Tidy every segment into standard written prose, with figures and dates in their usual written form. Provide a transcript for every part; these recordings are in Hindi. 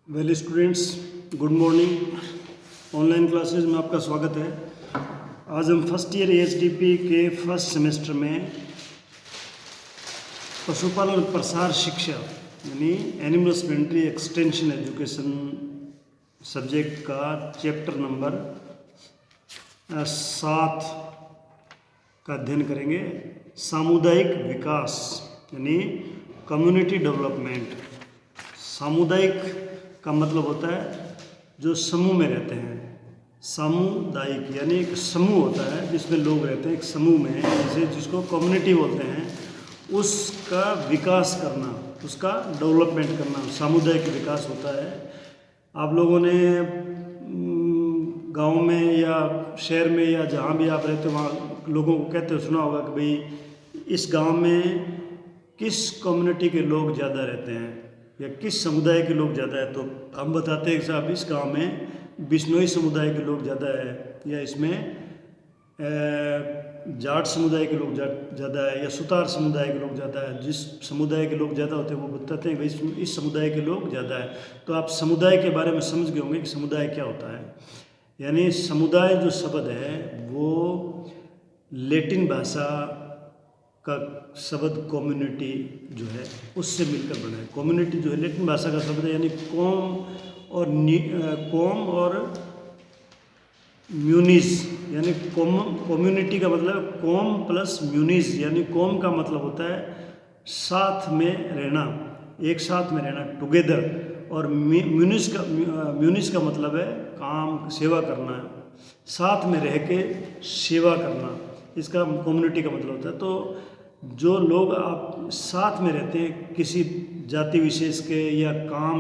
Well students, good morning. Online classes में आपका स्वागत है। आज हम फर्स्ट ईयर एएचडीपी के फर्स्ट सेमेस्टर में पशुपालन प्रसार शिक्षा यानी animal husbandry extension education subject का चैप्टर नंबर 7 का अध्ययन करेंगे। सामुदायिक विकास यानी कम्युनिटी डेवलपमेंट। सामुदायिक का मतलब होता है जो समूह में रहते हैं। सामुदायिक यानी एक समूह होता है जिसमें लोग रहते हैं, एक समूह में, जैसे जिसको कम्युनिटी बोलते हैं, उसका विकास करना, उसका डेवलपमेंट करना सामुदायिक विकास होता है। आप लोगों ने गांव में या शहर में या जहाँ भी आप रहते हो वहाँ लोगों को कहते हो सुना होगा कि भाई इस गांव में किस कम्युनिटी के लोग ज़्यादा रहते हैं या किस समुदाय के लोग ज़्यादा है। तो हम बताते हैं कि साहब इस गांव में बिश्नोई समुदाय के लोग ज़्यादा है, या इसमें जाट समुदाय के लोग ज़्यादा है, या सुतार समुदाय के लोग ज़्यादा है। जिस समुदाय के लोग ज़्यादा होते हैं वो बताते हैं भाई इस समुदाय के लोग ज़्यादा है। तो आप समुदाय के बारे में समझ गए होंगे कि समुदाय क्या होता है। यानी समुदाय जो शब्द है वो लैटिन भाषा का शब्द कम्युनिटी जो है उससे मिलकर बना है। कम्युनिटी जो है लैटिन भाषा का शब्द है, यानी कॉम और म्यूनिस, यानी कम्युनिटी का मतलब कॉम प्लस म्यूनिस, यानी कॉम का मतलब होता है साथ में रहना, एक साथ में रहना, टुगेदर। और म्यूनिस का मतलब है काम, सेवा करना, साथ में रह के सेवा करना, इसका कम्युनिटी का मतलब होता है। तो जो लोग आप साथ में रहते हैं किसी जाति विशेष के, या काम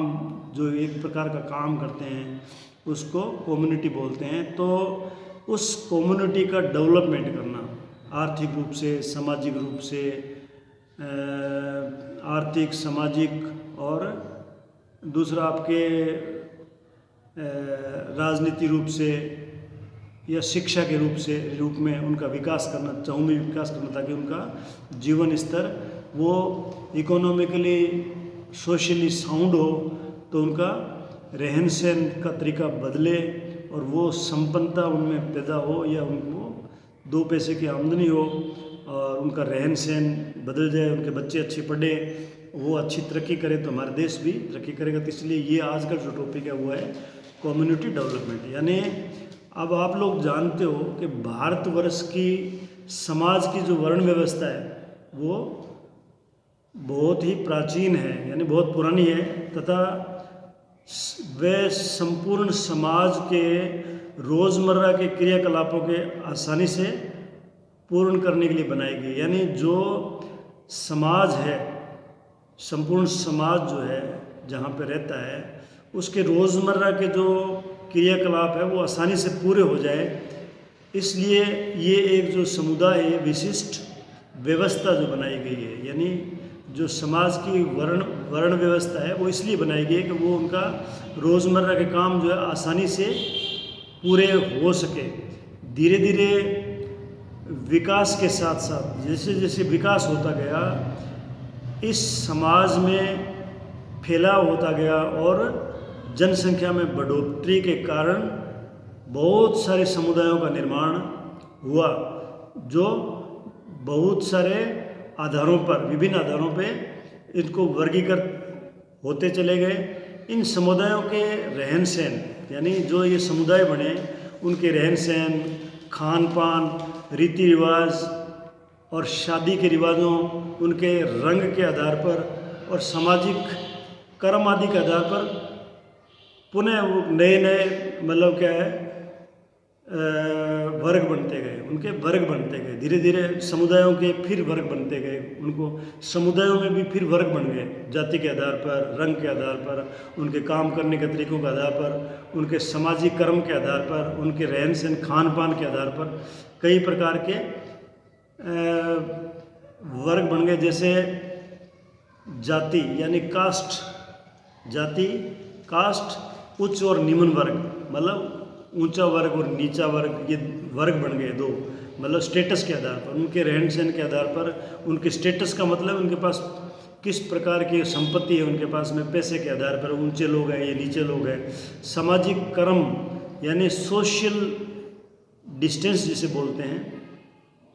जो एक प्रकार का काम करते हैं, उसको कम्युनिटी बोलते हैं। तो उस कम्युनिटी का डेवलपमेंट करना आर्थिक रूप से, सामाजिक रूप से, आर्थिक, सामाजिक, और दूसरा आपके राजनीति रूप से या शिक्षा के रूप में उनका विकास करना, चहुमुखी विकास करना, ताकि उनका जीवन स्तर वो इकोनॉमिकली सोशली साउंड हो, तो उनका रहन सहन का तरीका बदले और वो संपन्नता उनमें पैदा हो, या उनको 2 पैसे की आमदनी हो और उनका रहन सहन बदल जाए, उनके बच्चे अच्छे पढ़े, वो अच्छी तरक्की करें तो हमारा देश भी तरक्की करेगा। तो इसलिए ये आज का जो टॉपिक है वो है कम्युनिटी डेवलपमेंट। यानी अब आप लोग जानते हो कि भारतवर्ष की समाज की जो वर्ण व्यवस्था है वो बहुत ही प्राचीन है, यानी बहुत पुरानी है, तथा वह संपूर्ण समाज के रोज़मर्रा के क्रियाकलापों के आसानी से पूर्ण करने के लिए बनाई गई। यानी जो समाज है, संपूर्ण समाज जो है जहाँ पे रहता है, उसके रोज़मर्रा के जो क्रियाकलाप है वो आसानी से पूरे हो जाए, इसलिए ये एक जो समुदाय है, विशिष्ट व्यवस्था जो बनाई गई है, यानी जो समाज की वर्ण व्यवस्था है वो इसलिए बनाई गई है कि वो उनका रोज़मर्रा के काम जो है आसानी से पूरे हो सके। धीरे धीरे विकास के साथ साथ जैसे जैसे विकास होता गया, इस समाज में फैलाव होता गया और जनसंख्या में बढ़ोतरी के कारण बहुत सारे समुदायों का निर्माण हुआ, जो बहुत सारे आधारों पर, विभिन्न आधारों पे इनको वर्गीकृत होते चले गए। इन समुदायों के रहन सहन, यानी जो ये समुदाय बने उनके रहन सहन, खान पान, रीति रिवाज और शादी के रिवाजों, उनके रंग के आधार पर और सामाजिक कर्म आदि के आधार पर पुनः वो नए नए मतलब क्या है वर्ग बनते गए, उनके वर्ग बनते गए। धीरे धीरे समुदायों के फिर वर्ग बनते गए, उनको समुदायों में भी फिर वर्ग बन गए, जाति के आधार पर, रंग के आधार पर, उनके काम करने के तरीकों के आधार पर, उनके सामाजिक कर्म के आधार पर, उनके रहन सहन खान पान के आधार पर कई प्रकार के वर्ग बन गए। जैसे जाति यानी कास्ट, जाति, कास्ट, उच्च और निम्न वर्ग, मतलब ऊंचा वर्ग और नीचा वर्ग, ये वर्ग बन गए 2, मतलब स्टेटस के आधार पर, उनके रहन सहन के आधार पर। उनके स्टेटस का मतलब उनके पास किस प्रकार की संपत्ति है उनके पास में, पैसे के आधार पर ऊंचे लोग हैं, ये नीचे लोग हैं। सामाजिक क्रम यानी सोशल डिस्टेंस जिसे बोलते हैं,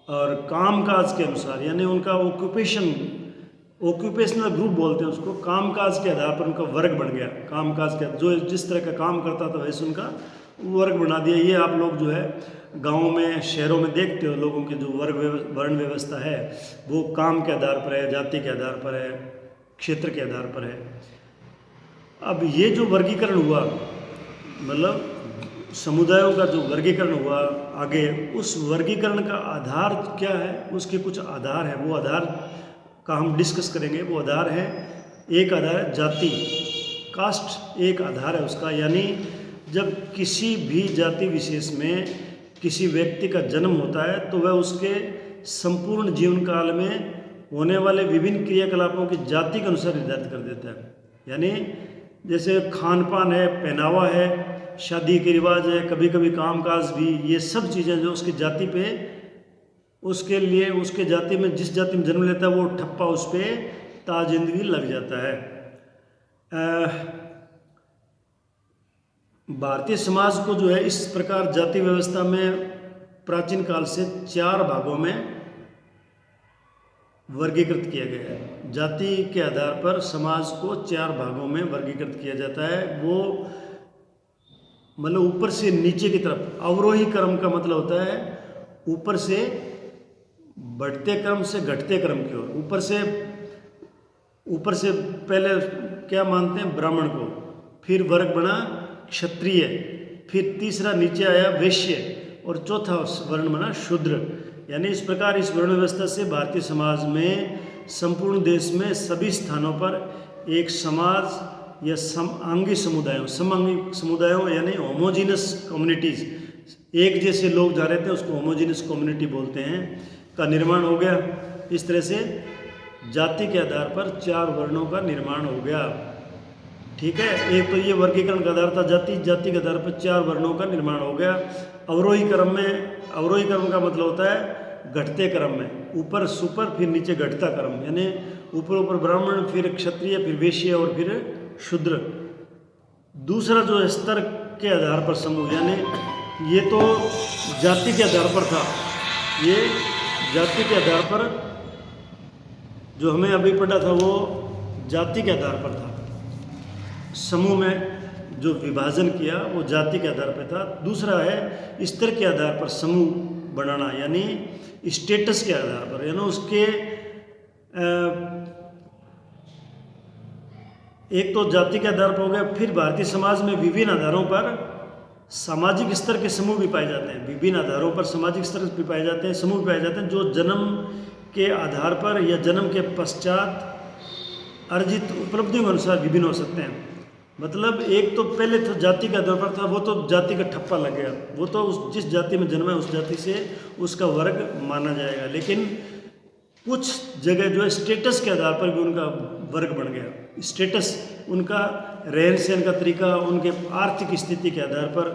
और कामकाज के अनुसार यानी उनका ऑक्यूपेशनल ग्रुप बोलते हैं उसको, कामकाज के आधार पर उनका वर्ग बन गया। कामकाज के जो जिस तरह का काम करता था वैसे उनका वर्ग बना दिया। ये आप लोग जो है गाँव में, शहरों में देखते हो, लोगों की जो वर्ण व्यवस्था है वो काम के आधार पर है, जाति के आधार पर है, क्षेत्र के आधार पर है। अब ये जो वर्गीकरण हुआ, मतलब समुदायों का जो वर्गीकरण हुआ आगे, उस वर्गीकरण का आधार क्या है, उसके कुछ आधार हैं, वो आधार का हम डिस्कस करेंगे। वो आधार है, एक आधार है जाति, कास्ट एक आधार है उसका। यानी जब किसी भी जाति विशेष में किसी व्यक्ति का जन्म होता है तो वह उसके संपूर्ण जीवन काल में होने वाले विभिन्न क्रियाकलापों की जाति के अनुसार निर्धारित कर देता है। यानी जैसे खान पान है, पहनावा है, शादी के रिवाज है, कभी कभी कामकाज भी, ये सब चीज़ें जो उसकी जाति पे, उसके लिए उसके जाति में, जिस जाति में जन्म लेता है वो ठप्पा उस पर ताजिंदगी लग जाता है। भारतीय समाज को जो है इस प्रकार जाति व्यवस्था में प्राचीन काल से 4 भागों में वर्गीकृत किया गया है। जाति के आधार पर समाज को 4 भागों में वर्गीकृत किया जाता है। वो मतलब ऊपर से नीचे की तरफ, अवरोही क्रम का मतलब होता है ऊपर से बढ़ते क्रम से घटते क्रम की ओर। ऊपर से पहले क्या मानते हैं, ब्राह्मण को, फिर वर्ग बना क्षत्रिय, फिर तीसरा नीचे आया वैश्य, और चौथा वर्ण बना शूद्र। यानी इस प्रकार इस वर्ण व्यवस्था से भारतीय समाज में संपूर्ण देश में सभी स्थानों पर एक समाज या समअंगी समुदायों यानी होमोजीनस कम्युनिटीज़, एक जैसे लोग जा रहे थे उसको होमोजीनस कम्युनिटी बोलते हैं, का निर्माण हो गया। इस तरह से जाति के आधार पर 4 वर्णों का निर्माण हो गया। ठीक है, एक तो ये वर्गीकरण का आधार था जाति, जाति के आधार पर 4 वर्णों का निर्माण हो गया। अवरोही क्रम का मतलब होता है घटते क्रम में, ऊपर सुपर फिर नीचे घटता क्रम, यानी ऊपर ब्राह्मण, फिर क्षत्रिय, फिर वैश्य और फिर शूद्र। दूसरा जो स्तर के आधार पर समूह, यानी ये तो जाति के आधार पर था, ये जाति के आधार पर जो हमें अभी पढ़ा था वो जाति के आधार पर था। समूह में जो विभाजन किया वो जाति के आधार पर था। दूसरा है स्तर के आधार पर समूह बनाना, यानी स्टेटस के आधार पर, यानी उसके एक तो जाति के आधार पर हो गया। फिर भारतीय समाज में विभिन्न आधारों पर सामाजिक स्तर के समूह भी पाए जाते हैं, विभिन्न आधारों पर सामाजिक स्तर भी पाए जाते हैं, समूह भी पाए जाते हैं, जो जन्म के आधार पर या जन्म के पश्चात अर्जित उपलब्धियों के अनुसार विभिन्न हो सकते हैं। मतलब एक तो पहले तो जाति का आधार पर था, वो तो जाति का ठप्पा लग गया, वो तो जिस जाति में जन्मा है उस जाति से उसका वर्ग माना जाएगा। लेकिन कुछ जगह जो है स्टेटस के आधार पर भी उनका वर्ग बन गया। स्टेटस, उनका रहन सहन का तरीका, उनके आर्थिक स्थिति के आधार पर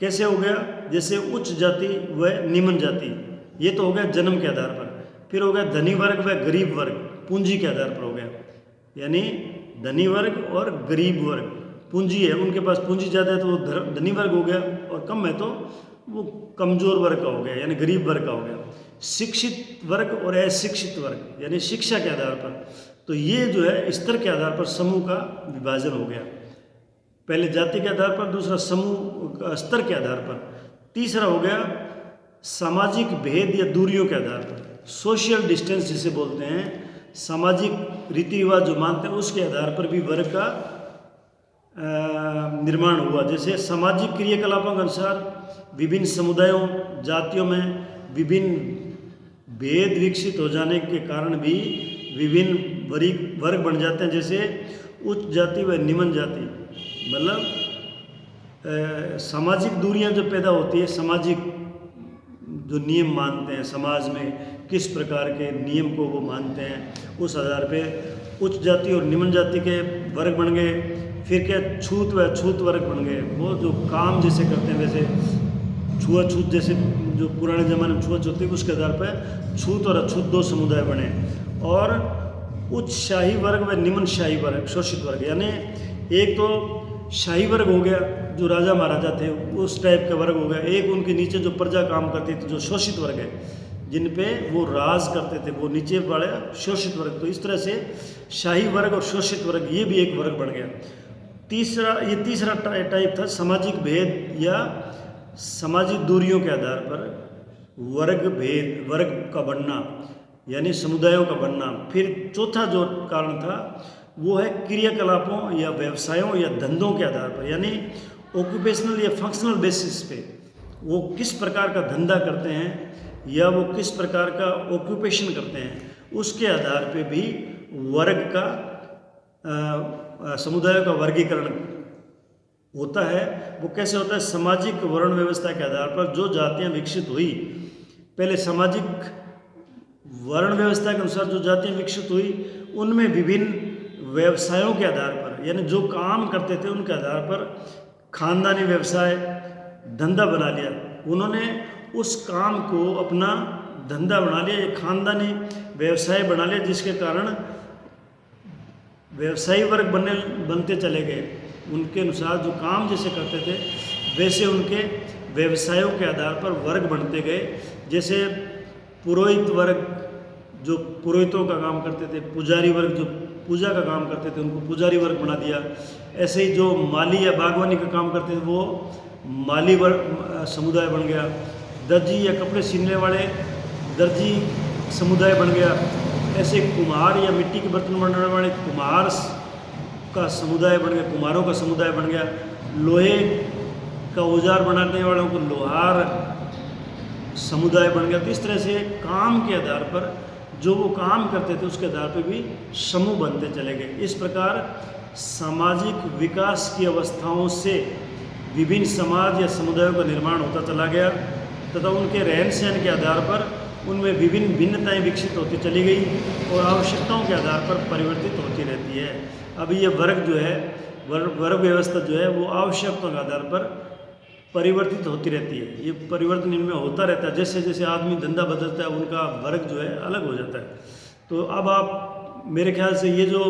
कैसे हो गया, जैसे उच्च जाति व निम्न जाति, ये तो हो गया जन्म के आधार पर। फिर हो गया धनी वर्ग व गरीब वर्ग, पूंजी के आधार पर हो गया। यानी धनी वर्ग और गरीब वर्ग, पूंजी है उनके पास, पूंजी ज़्यादा है तो वो धनी वर्ग हो गया, और कम है तो वो कमज़ोर वर्ग का हो गया, यानी गरीब वर्ग का हो गया। शिक्षित वर्ग और अशिक्षित वर्ग, यानी शिक्षा के आधार पर। तो ये जो है स्तर के आधार पर समूह का विभाजन हो गया। पहले जाति के आधार पर, दूसरा समूह स्तर के आधार पर, तीसरा हो गया सामाजिक भेद या दूरियों के आधार पर, सोशल डिस्टेंस जिसे बोलते हैं। सामाजिक रीति रिवाज जो मानते हैं उसके आधार पर भी वर्ग का निर्माण हुआ। जैसे सामाजिक क्रियाकलापों के अनुसार विभिन्न समुदायों, जातियों में विभिन्न भेद विकसित हो जाने के कारण भी विभिन्न वर्ग बन जाते हैं। जैसे उच्च जाति व निम्न जाति, मतलब सामाजिक दूरियां जो पैदा होती है, सामाजिक जो नियम मानते हैं समाज में, किस प्रकार के नियम को वो मानते हैं, उस आधार पे उच्च जाति और निम्न जाति के वर्ग बन गए। फिर क्या छूत व अछूत वर्ग बन गए, वो जो काम जैसे करते हैं, वैसे छुआछूत जैसे जो पुराने ज़माने में छुआछूत थी, उसके आधार पर छूत और अछूत 2 समुदाय बने। और उच्च शाही वर्ग व निम्न शाही वर्ग, शोषित वर्ग। यानी एक तो शाही वर्ग हो गया जो राजा महाराजा थे, उस टाइप का वर्ग हो गया। एक उनके नीचे जो प्रजा काम करती थी, जो शोषित वर्ग है, जिन पे वो राज करते थे, वो नीचे वाले शोषित वर्ग। तो इस तरह से शाही वर्ग और शोषित वर्ग ये भी एक वर्ग बन गया। तीसरा टाइप था सामाजिक भेद या सामाजिक दूरियों के आधार पर वर्ग भेद, वर्ग का बनना, यानी समुदायों का बनना। फिर चौथा जो कारण था वो है क्रियाकलापों या व्यवसायों या धंधों के आधार पर, यानी ऑक्यूपेशनल या फंक्शनल बेसिस पे वो किस प्रकार का धंधा करते हैं या वो किस प्रकार का ऑक्यूपेशन करते हैं, उसके आधार पे भी वर्ग का समुदायों का वर्गीकरण होता है। वो कैसे होता है? सामाजिक वर्ण व्यवस्था के आधार पर जो जातियां विकसित हुई, पहले सामाजिक वर्ण व्यवस्था के अनुसार जो जातियां विकसित हुई, उनमें विभिन्न व्यवसायों के आधार पर, यानी जो काम करते थे उनके आधार पर खानदानी व्यवसाय, धंधा बना लिया। उन्होंने उस काम को अपना धंधा बना लिया, एक खानदानी व्यवसाय बना लिया, जिसके कारण व्यवसायी वर्ग बनते चले गए। उनके अनुसार जो काम जैसे करते थे वैसे उनके व्यवसायों के आधार पर वर्ग बनते गए। जैसे पुरोहित वर्ग जो पुरोहितों का काम करते थे, पुजारी वर्ग जो पूजा का काम करते थे, उनको पुजारी वर्ग बना दिया। ऐसे ही जो माली या बागवानी का काम करते थे वो माली वर्ग समुदाय बन गया। दर्जी या कपड़े सीने वाले दर्जी समुदाय बन गया। ऐसे कुम्हार या मिट्टी के बर्तन बनाने वाले कुम्हार का समुदाय बन गया, कुम्हारों का समुदाय बन गया। लोहे का औजार बनाने वालों को लोहार समुदाय बन गया। तो इस तरह से काम के आधार पर जो वो काम करते थे उसके आधार पर भी समूह बनते चले गए। इस प्रकार सामाजिक विकास की अवस्थाओं से विभिन्न समाज या समुदायों का निर्माण होता चला गया तथा उनके रहन सहन के आधार पर उनमें विभिन्न भिन्नताएं विकसित होती चली गई और आवश्यकताओं के आधार पर परिवर्तित होती रहती है। अब ये वर्ग जो है, वर्ग व्यवस्था जो है वो आवश्यकताओं के आधार पर परिवर्तित होती रहती है। ये परिवर्तन इनमें होता रहता है। जैसे जैसे आदमी धंधा बदलता है उनका वर्ग जो है अलग हो जाता है। तो अब आप मेरे ख्याल से ये जो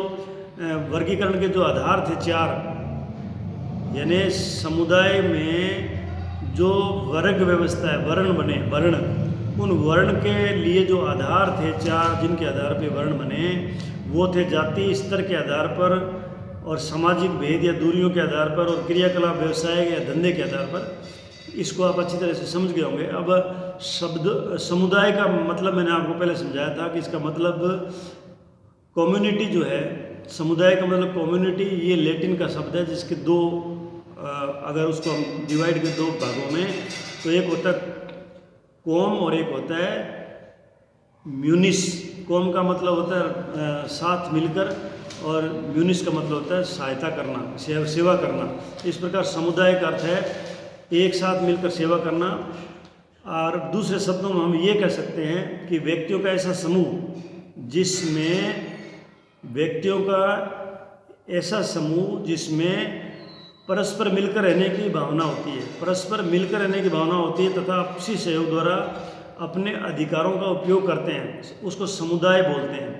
वर्गीकरण के जो आधार थे 4, यानी समुदाय में जो वर्ग व्यवस्था है, वर्ण बने, वर्ण, उन वर्ण के लिए जो आधार थे 4 जिनके आधार पे वर्ण बने, वो थे जाति स्तर के आधार पर और सामाजिक भेद या दूरियों के आधार पर और क्रियाकलाप व्यवसाय या धंधे के आधार पर। इसको आप अच्छी तरह से समझ गए होंगे। अब शब्द समुदाय का मतलब मैंने आपको पहले समझाया था कि इसका मतलब कम्युनिटी जो है, समुदाय का मतलब कम्युनिटी, ये लैटिन का शब्द है जिसके दो अगर उसको हम डिवाइड करें 2 भागों में, तो एक होता है कॉम और एक होता है म्यूनिस। कॉम का मतलब होता है साथ मिलकर और म्यूनिस का मतलब होता है सहायता करना, सेवा करना। इस प्रकार समुदाय का अर्थ है एक साथ मिलकर सेवा करना। और दूसरे शब्दों में हम ये कह सकते हैं कि व्यक्तियों का ऐसा समूह जिसमें परस्पर मिलकर रहने की भावना होती है, परस्पर मिलकर रहने की भावना होती है तथा आपसी सहयोग द्वारा अपने अधिकारों का उपयोग करते हैं, उसको समुदाय बोलते हैं।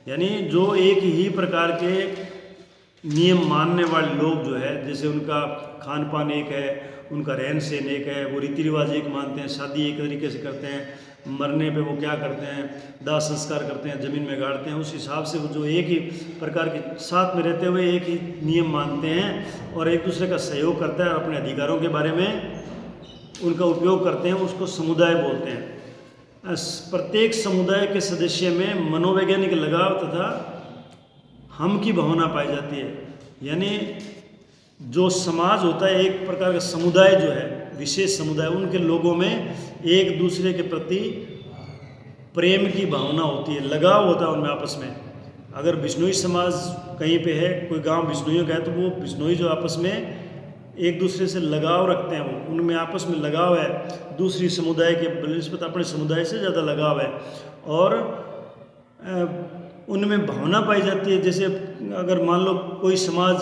यानी जो एक ही प्रकार के नियम मानने वाले लोग जो है, जैसे उनका खान पान एक है, उनका रहन सहन एक है, वो रीति रिवाज एक मानते हैं, शादी एक तरीके से करते हैं, मरने पे वो क्या करते हैं, दाह संस्कार करते हैं, ज़मीन में गाड़ते हैं। उस हिसाब से वो जो एक ही प्रकार के साथ में रहते हुए एक ही नियम मानते हैं और एक दूसरे का सहयोग करता है और अपने अधिकारों के बारे में उनका उपयोग करते हैं, उसको समुदाय बोलते हैं। प्रत्येक समुदाय के सदस्य में मनोवैज्ञानिक लगाव तथा हम की भावना पाई जाती है। यानी जो समाज होता है, एक प्रकार का समुदाय जो है, विशेष समुदाय, उनके लोगों में एक दूसरे के प्रति प्रेम की भावना होती है, लगाव होता है उनमें आपस में। अगर बिश्नोई समाज कहीं पे है, कोई गांव बिश्नोइयों का है, तो वो बिश्नोई जो आपस में एक दूसरे से लगाव रखते हैं, वो उनमें आपस में लगाव है, दूसरी समुदाय के बनिस्बत अपने समुदाय से ज़्यादा लगाव है और उनमें भावना पाई जाती है। जैसे अगर मान लो कोई समाज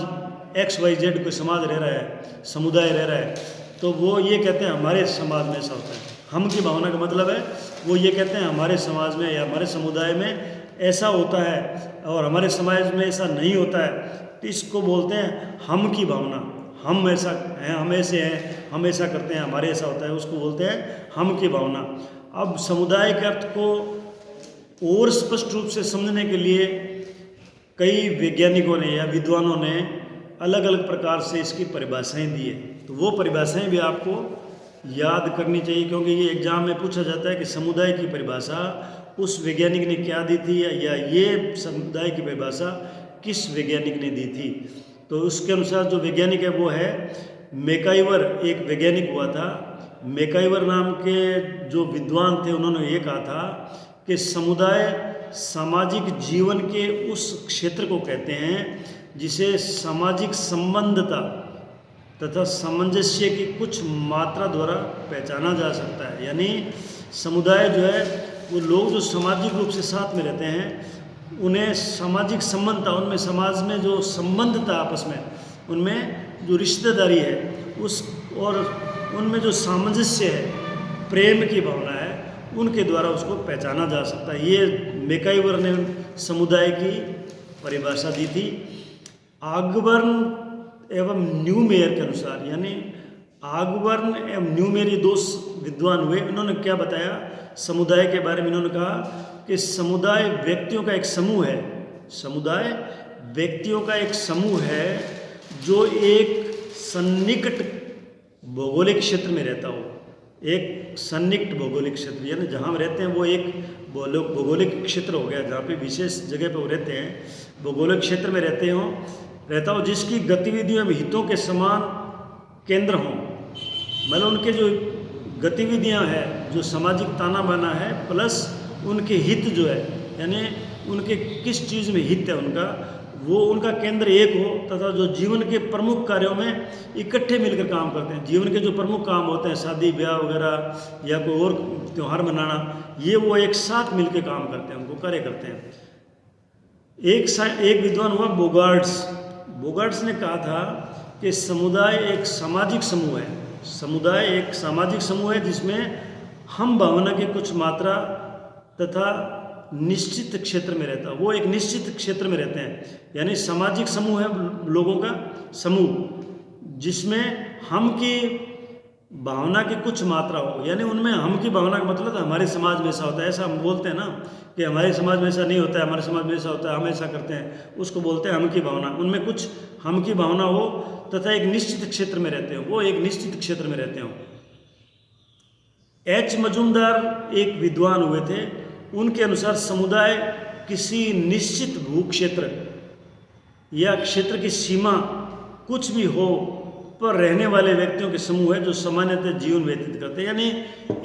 XYZ कोई समाज रह रहा है, समुदाय रह रहा है, तो वो ये कहते हैं हमारे समाज में ऐसा होता है। हम की भावना का मतलब है वो ये कहते हैं हमारे समाज में या हमारे समुदाय में ऐसा होता है और हमारे समाज में ऐसा नहीं होता है, तो इसको बोलते हैं हम की भावना। हम ऐसा हैं, हम ऐसे हैं, हम ऐसा करते हैं, हमारे ऐसा होता है, उसको बोलते हैं हम की भावना। अब समुदाय के अर्थ को और स्पष्ट रूप से समझने के लिए कई वैज्ञानिकों ने या विद्वानों ने अलग अलग प्रकार से इसकी परिभाषाएं दी है। तो वो परिभाषाएं भी आपको याद करनी चाहिए, क्योंकि ये एग्जाम में पूछा जाता है कि समुदाय की परिभाषा उस वैज्ञानिक ने क्या दी थी, या ये समुदाय की परिभाषा किस वैज्ञानिक ने दी थी। तो उसके अनुसार जो वैज्ञानिक है वो है मैकाइवर, एक वैज्ञानिक हुआ था। मैकाइवर नाम के जो विद्वान थे, उन्होंने ये कहा था कि समुदाय सामाजिक जीवन के उस क्षेत्र को कहते हैं जिसे सामाजिक संबंधता तथा सामंजस्य की कुछ मात्रा द्वारा पहचाना जा सकता है। यानी समुदाय जो है वो लोग जो सामाजिक रूप से साथ में रहते हैं, उन्हें सामाजिक संबंधता, उनमें समाज में जो संबंधता आपस में, उनमें जो रिश्तेदारी है उस, और उनमें जो सामंजस्य है, प्रेम की भावना है, उनके द्वारा उसको पहचाना जा सकता है। ये मैकाइवर ने समुदाय की परिभाषा दी थी। आगबर्न एवं न्यूमेयर के अनुसार, यानी आगबर्न एवं न्यूमेयर ये दो विद्वान हुए, इन्होंने क्या बताया समुदाय के बारे में। इन्होंने कहा कि समुदाय व्यक्तियों का एक समूह है, समुदाय व्यक्तियों का एक समूह है जो एक सन्निकट भौगोलिक क्षेत्र में रहता हो। एक सन्निकट भौगोलिक क्षेत्र, यानी जहाँ हम रहते हैं वो एक भौगोलिक क्षेत्र हो गया, जहाँ पे विशेष जगह पे वो रहते हैं, भौगोलिक क्षेत्र में रहता हो जिसकी गतिविधियों में हितों के समान केंद्र हों। मतलब उनके जो गतिविधियाँ हैं, जो सामाजिक ताना बाना है, प्लस उनके हित जो है, यानी उनके किस चीज़ में हित है उनका, वो उनका केंद्र एक हो, तथा जो जीवन के प्रमुख कार्यों में इकट्ठे मिलकर काम करते हैं। जीवन के जो प्रमुख काम होते हैं, शादी ब्याह वगैरह या कोई और त्यौहार मनाना, ये वो एक साथ मिलकर काम करते हैं, उनको कार्य करते हैं। एक विद्वान हुआ बोगार्ड्स ने कहा था कि समुदाय एक सामाजिक समूह है। समुदाय एक सामाजिक समूह है जिसमें हम भावना की कुछ मात्रा तथा निश्चित क्षेत्र में रहता है, वो एक निश्चित क्षेत्र में रहते हैं। यानी सामाजिक समूह है लोगों का समूह जिसमें हम की भावना की कुछ मात्रा हो, यानी उनमें हम की भावना का मतलब हमारे समाज में ऐसा होता है, ऐसा हम बोलते हैं ना कि हमारे समाज में ऐसा नहीं होता है, हमारे समाज में ऐसा होता है, हम ऐसा करते हैं, उसको बोलते हैं हम की भावना। उनमें कुछ हम की भावना हो तथा एक निश्चित क्षेत्र में रहते हो, वो एक निश्चित क्षेत्र में रहते हो। एच मजूमदार एक विद्वान हुए थे, उनके अनुसार समुदाय किसी निश्चित भूक्षेत्र या क्षेत्र की सीमा कुछ भी हो पर रहने वाले व्यक्तियों के समूह है जो सामान्यतः जीवन व्यतीत करते हैं। यानी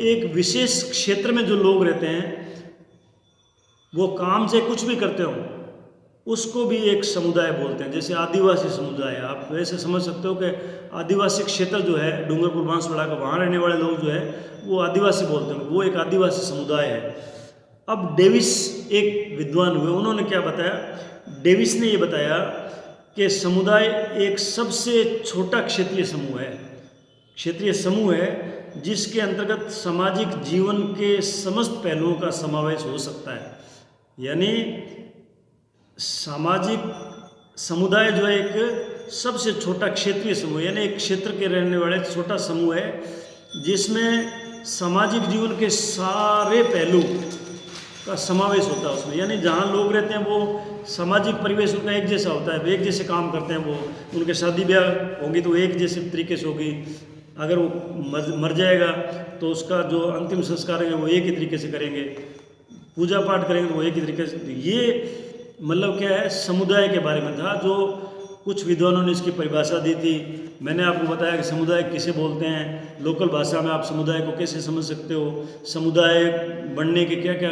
एक विशेष क्षेत्र में जो लोग रहते हैं, वो काम से कुछ भी करते हो, उसको भी एक समुदाय बोलते हैं। जैसे आदिवासी समुदाय, आप वैसे समझ सकते हो कि आदिवासी क्षेत्र जो है डूंगरपुर बांसवाड़ा का, वहाँ रहने वाले लोग जो है वो आदिवासी बोलते हैं, वो एक आदिवासी समुदाय है। अब डेविस एक विद्वान हुए, उन्होंने क्या बताया, डेविस ने ये बताया कि समुदाय एक सबसे छोटा क्षेत्रीय समूह है जिसके अंतर्गत सामाजिक जीवन के समस्त पहलुओं का समावेश हो सकता है। यानी सामाजिक समुदाय जो है एक सबसे छोटा क्षेत्रीय समूह, यानी एक क्षेत्र के रहने वाले छोटा समूह है जिसमें सामाजिक जीवन के सारे पहलू का समावेश होता है उसमें। यानी जहाँ लोग रहते हैं वो सामाजिक परिवेश उनका एक जैसा होता है, वे एक जैसे काम करते हैं, वो उनके शादी ब्याह होंगी तो एक जैसे तरीके से होगी, अगर वो मर जाएगा तो उसका जो अंतिम संस्कार है वो एक ही तरीके से करेंगे, पूजा पाठ करेंगे तो वो एक ही तरीके से। ये मतलब क्या है, समुदाय के बारे में था, जो कुछ विद्वानों ने इसकी परिभाषा दी थी। मैंने आपको बताया कि समुदाय किसे बोलते हैं, लोकल भाषा में आप समुदाय को कैसे समझ सकते हो, समुदाय बनने के क्या क्या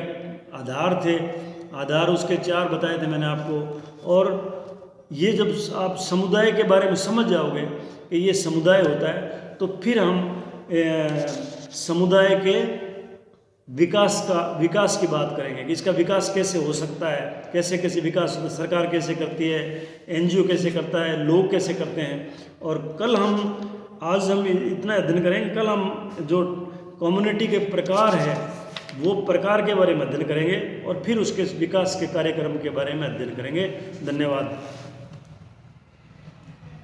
आधार थे, आधार उसके 4 बताए थे मैंने आपको। और ये जब आप समुदाय के बारे में समझ जाओगे कि ये समुदाय होता है, तो फिर हम समुदाय के विकास की बात करेंगे कि इसका विकास कैसे हो सकता है, कैसे कैसे विकास सरकार कैसे करती है, एनजीओ कैसे करता है, लोग कैसे करते हैं। और आज हम इतना अध्ययन करेंगे, कल हम जो कम्युनिटी के प्रकार है वो प्रकार के बारे में अध्ययन करेंगे और फिर उसके विकास के कार्यक्रम के बारे में अध्ययन करेंगे। धन्यवाद।